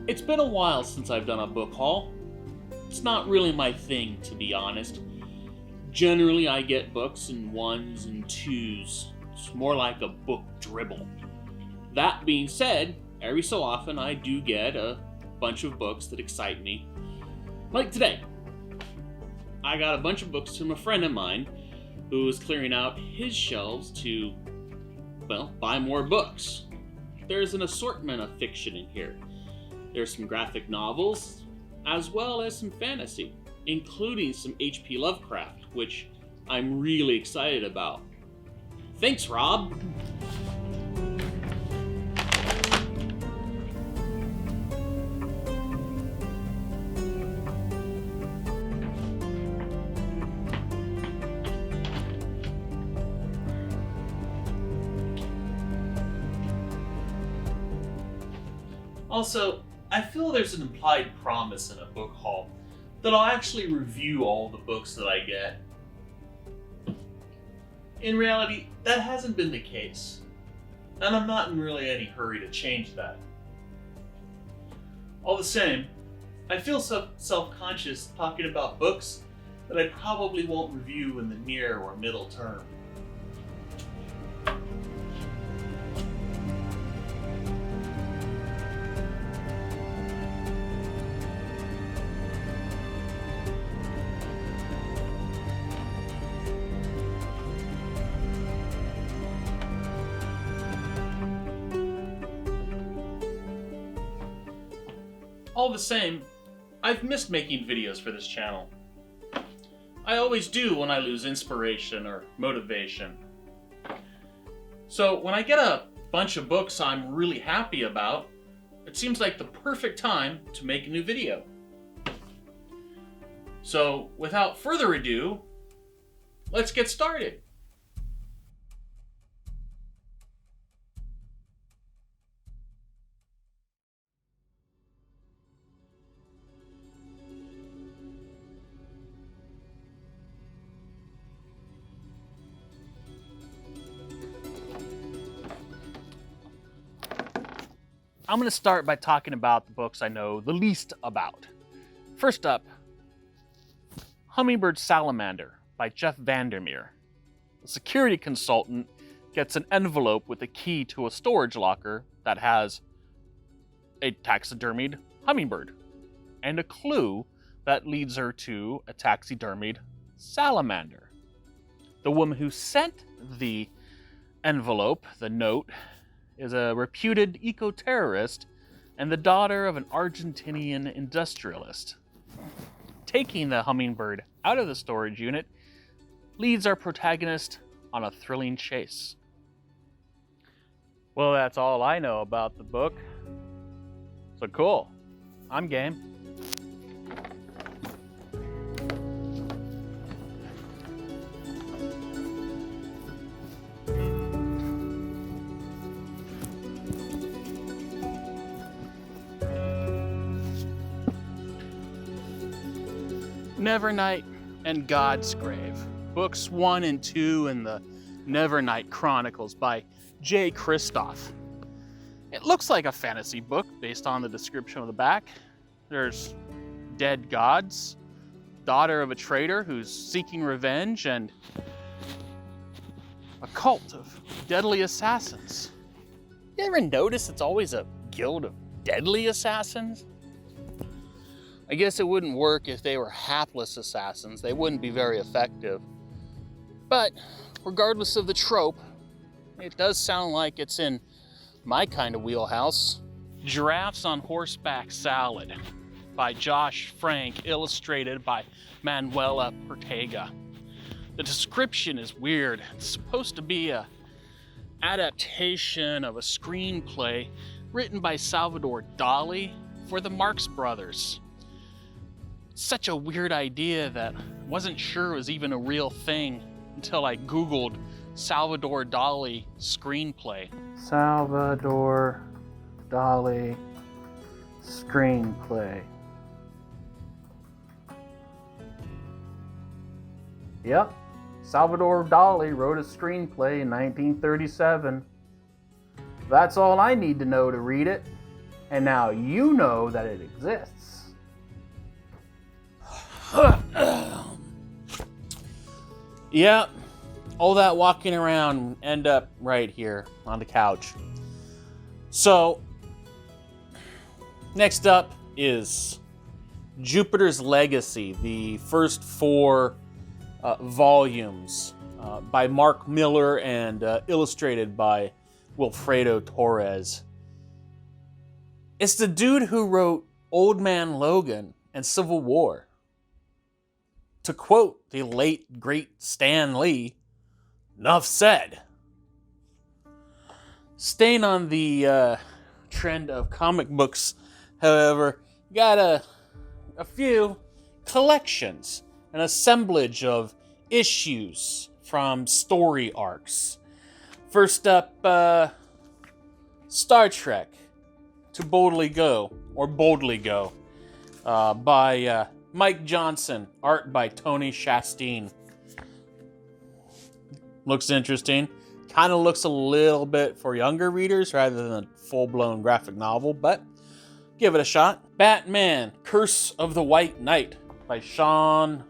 It's been a while since I've done a book haul. It's not really my thing, to be honest. Generally, I get books in ones and twos. It's more like a book dribble. That being said, every so often I do get a bunch of books that excite me. Like today. I got a bunch of books from a friend of mine who was clearing out his shelves to, well, buy more books. There's an assortment of fiction in here. There's some graphic novels, as well as some fantasy, including some HP Lovecraft, which I'm really excited about. Thanks, Rob! Also, I feel there's an implied promise in a book haul that I'll actually review all the books that I get. In reality, that hasn't been the case, and I'm not in really any hurry to change that. All the same, I feel self-conscious talking about books that I probably won't review in the near or middle term. All the same, I've missed making videos for this channel. I always do when I lose inspiration or motivation. So when I get a bunch of books I'm really happy about, it seems like the perfect time to make a new video. So without further ado, let's get started. I'm going to start by talking about the books I know the least about. First up, Hummingbird Salamander by Jeff Vandermeer. A security consultant gets an envelope with a key to a storage locker that has a taxidermied hummingbird and a clue that leads her to a taxidermied salamander. The woman who sent the envelope, the note, is a reputed eco-terrorist and the daughter of an Argentinian industrialist. Taking the hummingbird out of the storage unit leads our protagonist on a thrilling chase. Well, that's all I know about the book. So cool. I'm game. Nevernight and God's Grave, books 1 and 2 in the Nevernight Chronicles by J. Kristoff. It looks like a fantasy book based on the description on the back. There's dead gods, daughter of a traitor who's seeking revenge, and a cult of deadly assassins. You ever notice it's always a guild of deadly assassins? I guess it wouldn't work if they were hapless assassins. They wouldn't be very effective. But regardless of the trope, it does sound like it's in my kind of wheelhouse. Giraffes on Horseback Salad by Josh Frank, illustrated by Manuela Ortega. The description is weird. It's supposed to be a adaptation of a screenplay written by Salvador Dali for the Marx Brothers. Such a weird idea that I wasn't sure was even a real thing until I Googled Salvador Dali screenplay. Salvador Dali screenplay. Yep, Salvador Dali wrote a screenplay in 1937. That's all I need to know to read it, and now you know that it exists. Yep, all that walking around end up right here on the couch. So, next up is Jupiter's Legacy, the first 4 volumes by Mark Millar and illustrated by Wilfredo Torres. It's the dude who wrote Old Man Logan and Civil War. To quote the late, great Stan Lee, "Nuff said." Staying on the trend of comic books, however, got a few collections, an assemblage of issues from story arcs. First up, Star Trek, To Boldly Go, or Boldly Go, by Mike Johnson, art by Tony Chastain. Looks interesting. Kind of looks a little bit for younger readers rather than a full-blown graphic novel, but give it a shot. Batman, Curse of the White Knight by Sean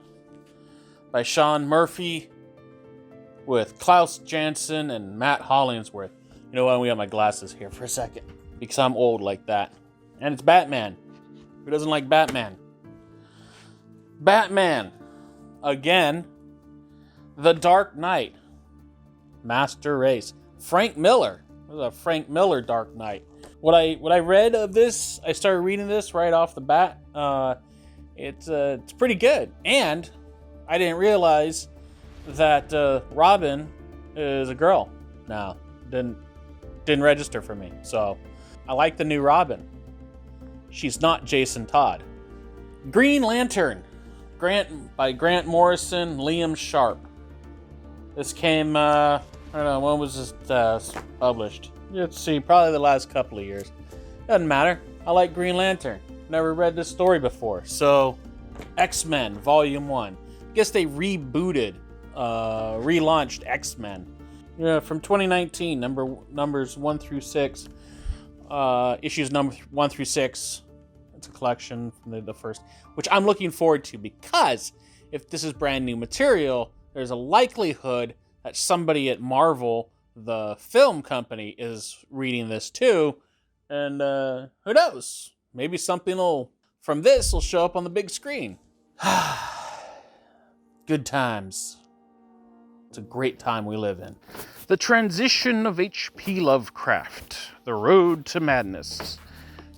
Murphy with Klaus Janson and Matt Hollingsworth. You know what? We got my glasses here for a second because I'm old like that. And it's Batman. Who doesn't like Batman? Batman, again, The Dark Knight, Master Race, Frank Miller. This is a Frank Miller Dark Knight. What I read of this, I started reading this right off the bat. It's pretty good, and I didn't realize that Robin is a girl now. Didn't register for me, so I like the new Robin. She's not Jason Todd. Green Lantern, by Grant Morrison, Liam Sharp. This came, I don't know, when was this published? Let's see, probably the last couple of years. Doesn't matter. I like Green Lantern. Never read this story before. So, X-Men, Volume 1. I guess they relaunched X-Men. Yeah, from 2019, numbers 1 through 6. Issues number 1 through 6. It's a collection from the first, which I'm looking forward to because if this is brand new material, there's a likelihood that somebody at Marvel, the film company, is reading this too. And who knows? Maybe something from this will show up on the big screen. Good times. It's a great time we live in. The Transition of HP Lovecraft, The Road to Madness.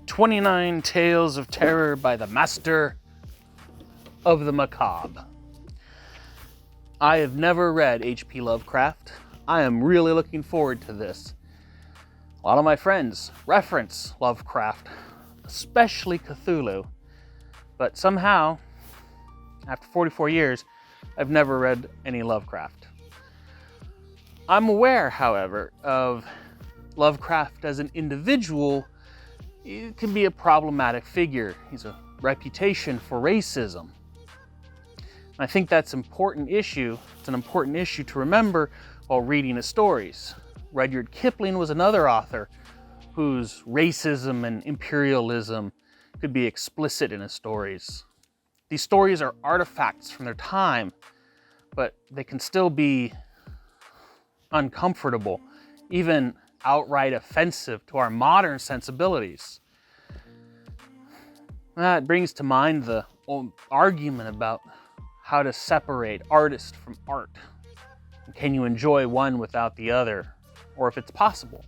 29 Tales of Terror by the Master of the Macabre. I have never read HP Lovecraft. I am really looking forward to this. A lot of my friends reference Lovecraft, especially Cthulhu, but somehow, after 44 years, I've never read any Lovecraft. I'm aware, however, of Lovecraft as an individual. He can be a problematic figure. He's a reputation for racism. I think that's an important issue. It's an important issue to remember while reading his stories. Rudyard Kipling was another author whose racism and imperialism could be explicit in his stories. These stories are artifacts from their time, but they can still be uncomfortable, even outright offensive to our modern sensibilities. That brings to mind the old argument about how to separate artist from art. Can you enjoy one without the other, or if it's possible?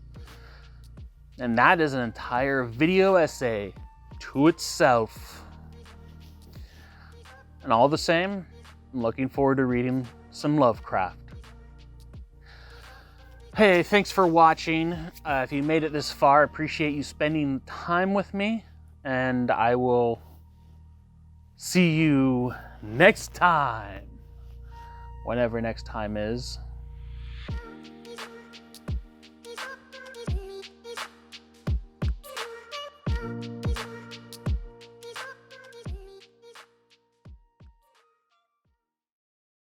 And that is an entire video essay to itself. And all the same, I'm looking forward to reading some Lovecraft. Hey, thanks for watching. If you made it this far, I appreciate you spending time with me, and I will see you next time, whenever next time is.